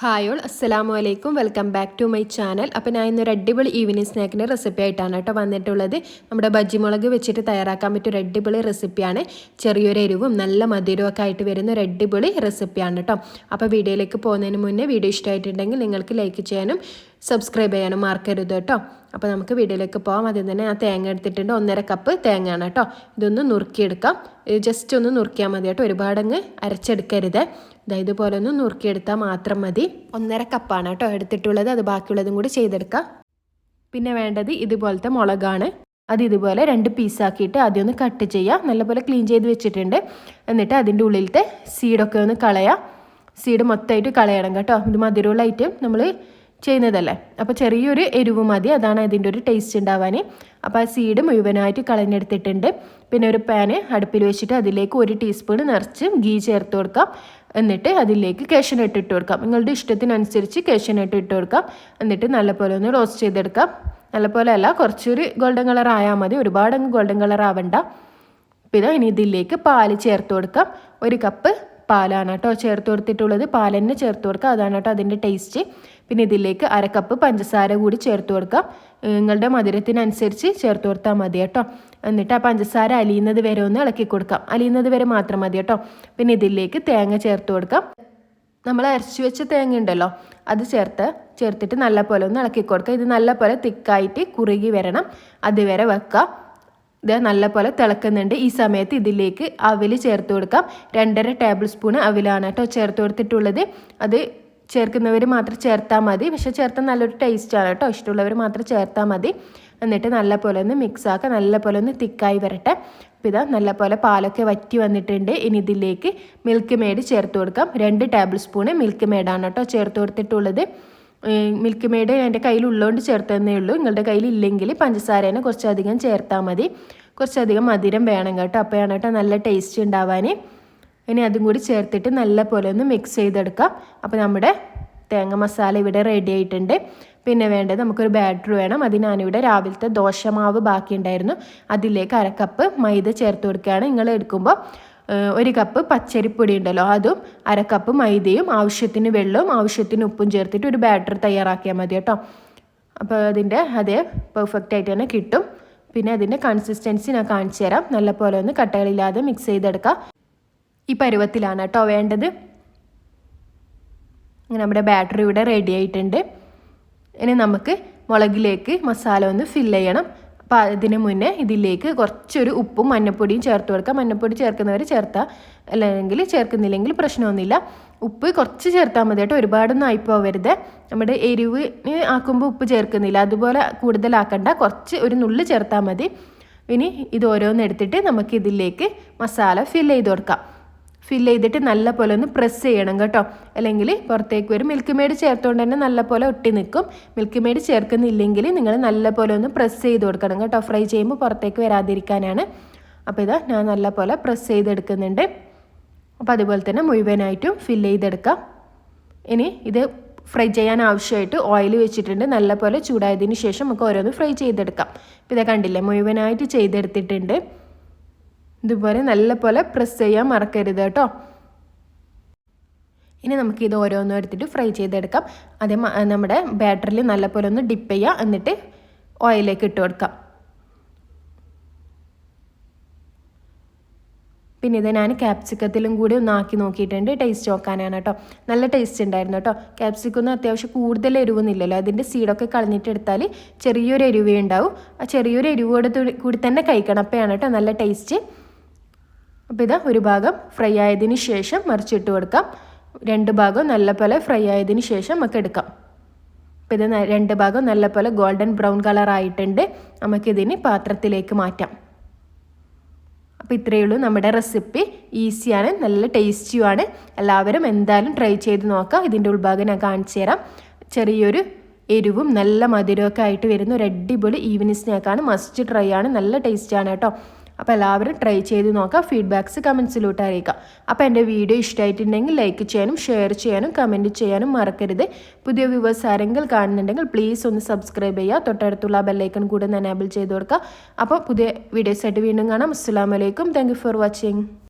Hi all, അസ്സലാമു അലൈക്കും. Welcome back to my channel. അപ്പോൾ ഞാൻ ഇന്നൊരു അടിപൊളി ഈവനിങ് സ്നാക്കിൻ്റെ റെസിപ്പി ആയിട്ടാണ് കേട്ടോ വന്നിട്ടുള്ളത്. നമ്മുടെ ബജ്ജി മുളക് വെച്ചിട്ട് തയ്യാറാക്കാൻ പറ്റിയ ഒരു അടിപൊളി റെസിപ്പിയാണ്. ചെറിയൊരു എരിവും നല്ല മധുരവും ഒക്കെ ആയിട്ട് വരുന്ന ഒരു അടിപൊളി റെസിപ്പിയാണ് കേട്ടോ. അപ്പോൾ വീഡിയോയിലേക്ക് പോകുന്നതിന് മുന്നേ വീഡിയോ ഇഷ്ടമായിട്ടുണ്ടെങ്കിൽ നിങ്ങൾക്ക് ലൈക്ക് ചെയ്യാനും സബ്സ്ക്രൈബ് ചെയ്യാനും മറക്കരുത് കേട്ടോ. അപ്പോൾ നമുക്ക് വീഡിയോയിലേക്ക് പോകാം. ആദ്യം തന്നെ ഞാൻ തേങ്ങ എടുത്തിട്ടുണ്ട്. 1.5 കപ്പ് തേങ്ങയാണ് കേട്ടോ. ഇതൊന്ന് നുറുക്കിയെടുക്കാം. ജസ്റ്റ് ഒന്ന് നുറുക്കിയാൽ മതി കേട്ടോ, ഒരുപാടങ്ങ് അരച്ചെടുക്കരുത്. ഇതുപോലെ ഒന്ന് നുറുക്കിയെടുത്താൽ മാത്രം മതി. 1.5 കപ്പാണ് കേട്ടോ എടുത്തിട്ടുള്ളത്. അത് ബാക്കിയുള്ളതും കൂടി ചെയ്തെടുക്കാം. പിന്നെ വേണ്ടത് ഇതുപോലത്തെ മുളകാണ്. അത് ഇതുപോലെ 2 പീസാക്കിയിട്ട് ആദ്യം ഒന്ന് കട്ട് ചെയ്യുക. നല്ലപോലെ ക്ലീൻ ചെയ്ത് വെച്ചിട്ടുണ്ട്. എന്നിട്ട് അതിൻ്റെ ഉള്ളിലത്തെ സീഡൊക്കെ ഒന്ന് കളയാം. സീഡ് മൊത്തമായിട്ട് കളയണം കേട്ടോ. ഇത് മധുരമുള്ള ഐറ്റം നമ്മൾ ചെയ്യുന്നതല്ലേ, അപ്പോൾ ചെറിയൊരു എരിവ് മതി. അതാണ് അതിൻ്റെ ഒരു ടേസ്റ്റ് ഉണ്ടാവാൻ. അപ്പോൾ ആ സീഡ് മുഴുവനായിട്ട് കളഞ്ഞെടുത്തിട്ടുണ്ട്. പിന്നെ ഒരു പാന് അടുപ്പിൽ വെച്ചിട്ട് അതിലേക്ക് 1 ടീസ്പൂൺ നിറച്ച് ഗീ ചേർത്ത് കൊടുക്കാം. എന്നിട്ട് അതിലേക്ക് കാഷ്യൂനട്ട് ഇട്ട് കൊടുക്കാം. നിങ്ങളുടെ ഇഷ്ടത്തിനനുസരിച്ച് കാഷ്യൂനട്ട് ഇട്ട് കൊടുക്കാം. എന്നിട്ട് നല്ലപോലെ ഒന്ന് റോസ്റ്റ് ചെയ്തെടുക്കാം. നല്ലപോലെ അല്ല, കുറച്ചൊരു ഗോൾഡൻ കളർ ആയാൽ മതി, ഒരുപാടങ്ങ് ഗോൾഡൻ കളർ ആവണ്ട. പിന്നെ ഇനി ഇതിലേക്ക് പാല് ചേർത്ത് കൊടുക്കാം. 1 കപ്പ് പാലാണ് കേട്ടോ ചേർത്ത് കൊടുത്തിട്ടുള്ളത്. പാൽ തന്നെ ചേർത്ത് കൊടുക്കുക, അതാണ് കേട്ടോ അതിൻ്റെ ടേസ്റ്റ്. പിന്നെ ഇതിലേക്ക് 1/2 കപ്പ് പഞ്ചസാര കൂടി ചേർത്ത് കൊടുക്കാം. നിങ്ങളുടെ മധുരത്തിനനുസരിച്ച് ചേർത്ത് കൊടുത്താൽ മതി കേട്ടോ. എന്നിട്ട് ആ പഞ്ചസാര അലിയുന്നത് വരെ ഒന്ന് ഇളക്കി കൊടുക്കാം. അലിയുന്നത് വരെ മാത്രം മതി കേട്ടോ. പിന്നെ ഇതിലേക്ക് തേങ്ങ ചേർത്ത് കൊടുക്കാം. നമ്മൾ അരച്ചു വെച്ച തേങ്ങ ഉണ്ടല്ലോ, അത് ചേർത്തിട്ട് നല്ലപോലെ ഒന്ന് ഇളക്കി കൊടുക്കുക. ഇത് നല്ലപോലെ തിക്കായിട്ട് കുറുകി വരണം, അതുവരെ വെക്കാം. ഇത് നല്ലപോലെ തിളക്കുന്നുണ്ട്. ഈ സമയത്ത് ഇതിലേക്ക് അവിൽ ചേർത്ത് കൊടുക്കാം. 2.5 ടേബിൾ സ്പൂൺ അവിലാണ് കേട്ടോ ചേർത്ത് കൊടുത്തിട്ടുള്ളത്. അത് ചേർക്കുന്നവർ മാത്രം ചേർത്താൽ മതി, പക്ഷേ ചേർത്താൽ നല്ലൊരു ടേസ്റ്റാണ് കേട്ടോ. ഇഷ്ടമുള്ളവർ മാത്രം ചേർത്താൽ മതി. എന്നിട്ട് നല്ലപോലെ ഒന്ന് മിക്സ് ആക്കുക. നല്ലപോലെ ഒന്ന് തിക്കായി വരട്ടെ. അപ്പോൾ ഇതാ നല്ലപോലെ പാലൊക്കെ വറ്റി വന്നിട്ടുണ്ട്. ഇനി ഇതിലേക്ക് മിൽക്ക് മെയ്ഡ് ചേർത്ത് കൊടുക്കാം. 2 ടേബിൾ സ്പൂൺ മിൽക്ക് മെയ്ഡാണ് കേട്ടോ ചേർത്ത് കൊടുത്തിട്ടുള്ളത്. മിൽക്ക് മെയ്ഡ് എൻ്റെ കയ്യിലുള്ളതുകൊണ്ട് ചേർത്തതന്നേ ഉള്ളൂ. നിങ്ങളുടെ കയ്യിലില്ലെങ്കിൽ പഞ്ചസാരേനെ കുറച്ചധികം ചേർത്താൽ മതി. കുറച്ചധികം മധുരം വേണം കേട്ടോ, അപ്പോഴാണ് കേട്ടോ നല്ല ടേസ്റ്റ് ഉണ്ടാവാൻ. ഇനി അതും കൂടി ചേർത്തിട്ട് നല്ല പോലെ ഒന്ന് മിക്സ് ചെയ്തെടുക്കാം. അപ്പോൾ നമ്മുടെ തേങ്ങ മസാല ഇവിടെ റെഡി ആയിട്ടുണ്ട്. പിന്നെ വേണ്ടത് നമുക്കൊരു ബാറ്റർ വേണം. അത് ഞാനിവിടെ രാവിലത്തെ ദോശമാവ് ബാക്കി ഉണ്ടായിരുന്നു, അതിലേക്ക് 1/2 കപ്പ് മൈദ ചേർത്ത് കൊടുക്കുകയാണ്. നിങ്ങൾ എടുക്കുമ്പോൾ 1 കപ്പ് പച്ചരിപ്പൊടി ഉണ്ടല്ലോ, അതും 1/2 കപ്പ് മൈദയും ആവശ്യത്തിന് വെള്ളവും ആവശ്യത്തിന് ഉപ്പും ചേർത്തിട്ട് ഒരു ബാറ്റർ തയ്യാറാക്കിയാൽ മതി കേട്ടോ. അപ്പോൾ അതിൻ്റെ അതേ പെർഫെക്റ്റ് ആയിട്ട് തന്നെ കിട്ടും. പിന്നെ അതിൻ്റെ കൺസിസ്റ്റൻസി ഞാൻ കാണിച്ചു തരാം. നല്ലപോലെ ഒന്ന് കട്ടകളില്ലാതെ മിക്സ് ചെയ്തെടുക്കാം. ഈ പരുവത്തിലാണ് കേട്ടോ വേണ്ടത്. നമ്മുടെ ബാറ്ററി ഇവിടെ റെഡി ആയിട്ടുണ്ട്. ഇനി നമുക്ക് മുളകിലേക്ക് മസാല ഒന്ന് ഫില്ല് ചെയ്യണം. അപ്പോൾ അതിന് മുന്നേ ഇതിലേക്ക് കുറച്ചൊരു ഉപ്പും മഞ്ഞൾപ്പൊടിയും ചേർത്ത് കൊടുക്കാം. മഞ്ഞൾപ്പൊടി ചേർക്കുന്നവർ ചേർത്താൽ, അല്ലെങ്കിൽ ചേർക്കുന്നില്ലെങ്കിൽ പ്രശ്നമൊന്നുമില്ല. ഉപ്പ് കുറച്ച് ചേർത്താൽ മതി കേട്ടോ, ഒരുപാടൊന്നും ആയിപ്പോവരുത്. നമ്മുടെ എരിവിന് ആക്കുമ്പോൾ ഉപ്പ് ചേർക്കുന്നില്ല, അതുപോലെ കൂടുതലാക്കണ്ട, കുറച്ച് ഒരു നുള്ള് ചേർത്താൽ മതി. ഇനി ഇത് ഓരോന്ന് എടുത്തിട്ട് നമുക്ക് ഇതിലേക്ക് മസാല ഫില്ല് ചെയ്ത് കൊടുക്കാം. ഫില്ല് ചെയ്തിട്ട് നല്ല പോലെ ഒന്ന് പ്രസ് ചെയ്യണം കേട്ടോ, അല്ലെങ്കിൽ പുറത്തേക്ക് വരും. മിൽക്ക് മെയ്ഡ് ചേർത്തുകൊണ്ട് തന്നെ നല്ല പോലെ ഒട്ടി നിൽക്കും. മിൽക്ക് മെയ്ഡ് ചേർക്കുന്നില്ലെങ്കിൽ നിങ്ങൾ നല്ല പോലെ ഒന്ന് പ്രസ് ചെയ്ത് കൊടുക്കണം കേട്ടോ, ഫ്രൈ ചെയ്യുമ്പോൾ പുറത്തേക്ക് വരാതിരിക്കാനാണ്. അപ്പോൾ ഇതാ ഞാൻ നല്ല പോലെ പ്രസ് ചെയ്തെടുക്കുന്നുണ്ട്. അപ്പോൾ അതുപോലെ തന്നെ മുഴുവനായിട്ടും ഫില്ല് ചെയ്തെടുക്കാം. ഇനി ഇത് ഫ്രൈ ചെയ്യാൻ ആവശ്യമായിട്ട് ഓയിൽ വെച്ചിട്ടുണ്ട്. നല്ല പോലെ ചൂടായതിന് ശേഷം നമുക്ക് ഓരോന്ന് ഫ്രൈ ചെയ്തെടുക്കാം. ഇപ്പോൾ ഇതാ കണ്ടില്ലേ, മുഴുവനായിട്ട് ചെയ്തെടുത്തിട്ടുണ്ട്. ഇതുപോലെ നല്ല പോലെ പ്രസ് ചെയ്യാൻ മറക്കരുത് കേട്ടോ. ഇനി നമുക്കിത് ഓരോന്നും എടുത്തിട്ട് ഫ്രൈ ചെയ്തെടുക്കാം. അതേ നമ്മുടെ ബാറ്ററിൽ നല്ല പോലെ ഒന്ന് ഡിപ്പ് ചെയ്യുക, എന്നിട്ട് ഓയിലേക്ക് ഇട്ട് കൊടുക്കാം. പിന്നെ ഇത് ഞാൻ ക്യാപ്സിക്കത്തിലും കൂടി ഒന്ന് ആക്കി നോക്കിയിട്ടുണ്ട്, ടേസ്റ്റ് നോക്കാനാണ് കേട്ടോ. നല്ല ടേസ്റ്റ് ഉണ്ടായിരുന്നു കേട്ടോ. ക്യാപ്സിക്കൊന്നും അത്യാവശ്യം കൂടുതൽ എരിവൊന്നുമില്ലല്ലോ, അതിൻ്റെ സീഡൊക്കെ കളഞ്ഞിട്ട് എടുത്താൽ ചെറിയൊരു എരിവേ ഉണ്ടാവും. ആ ചെറിയൊരു എരിവോട് കൂടി തന്നെ കഴിക്കണം, അപ്പോഴാണ് കേട്ടോ നല്ല ടേസ്റ്റ്. അപ്പോൾ ഇതാ ഒരു ഭാഗം ഫ്രൈ ആയതിന് ശേഷം മറിച്ചിട്ട് കൊടുക്കാം. 2 ഭാഗം നല്ലപോലെ ഫ്രൈ ആയതിന് ശേഷം നമുക്ക് എടുക്കാം. അപ്പോൾ ഇത് 2 ഭാഗം നല്ലപോലെ ഗോൾഡൻ ബ്രൗൺ കളർ ആയിട്ടുണ്ട്. നമുക്കിതിന് പാത്രത്തിലേക്ക് മാറ്റാം. അപ്പോൾ ഇത്രയേ ഉള്ളൂ നമ്മുടെ റെസിപ്പി. ഈസിയാണ്, നല്ല ടേസ്റ്റിയുമാണ്. എല്ലാവരും എന്തായാലും ട്രൈ ചെയ്ത് നോക്കാം. ഇതിൻ്റെ ഉൾഭാഗം ഞാൻ കാണിച്ചു തരാം. ചെറിയൊരു എരിവും നല്ല മധുരമൊക്കെ ആയിട്ട് വരുന്ന ഒരു അടിപൊളി ഈവനിങ് സ്നാക്കാണ്. മസ്റ്റ് ട്രൈ ആണ്, നല്ല ടേസ്റ്റാണ് കേട്ടോ. അപ്പോൾ എല്ലാവരും ട്രൈ ചെയ്ത് നോക്കാം. ഫീഡ്ബാക്ക്സ് കമൻസിലോട്ട് അറിയിക്കാം. അപ്പോൾ എൻ്റെ വീഡിയോ ഇഷ്ടമായിട്ടുണ്ടെങ്കിൽ ലൈക്ക് ചെയ്യാനും ഷെയർ ചെയ്യാനും കമൻറ്റ് ചെയ്യാനും മറക്കരുത്. പുതിയ വ്യൂവേഴ്സ് ആരെങ്കിലും കാണുന്നുണ്ടെങ്കിൽ പ്ലീസ് ഒന്ന് സബ്സ്ക്രൈബ് ചെയ്യുക. തൊട്ടടുത്തുള്ള ബെല്ലൈക്കൺ കൂടെ ഒന്ന് എനേബിൾ ചെയ്ത് കൊടുക്കുക. അപ്പോൾ പുതിയ വീഡിയോസായിട്ട് വീണ്ടും കാണാം. അസ്സലാമു അലൈക്കും. Thank you for watching.